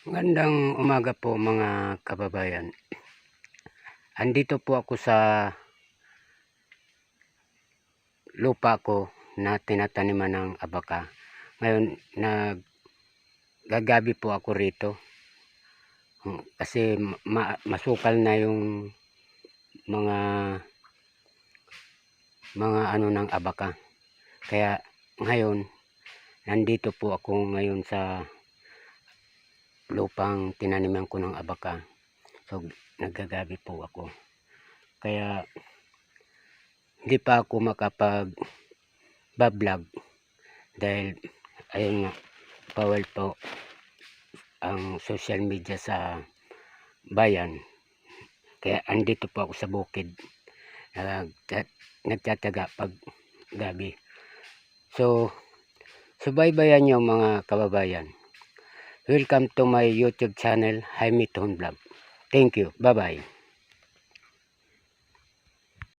Magandang umaga po mga kababayan. Andito po ako sa lupa ko na tinataniman ng abaka. Ngayon naggagabi po ako rito. Kasi masukal na yung mga ano ng abaka. Kaya ngayon nandito po ako ngayon sa lupang tinaniman ko ng abaka. So naggagabi po ako. Kaya hindi pa ako makapag-vlog dahil ayun nga, bawal po ang social media sa bayan. Kaya andito po ako sa bukid, nagtataga pag gabi. So subaybayan nyo mga kababayan. Welcome to my YouTube channel, Jaime Ton Vlog. Thank you. Bye bye.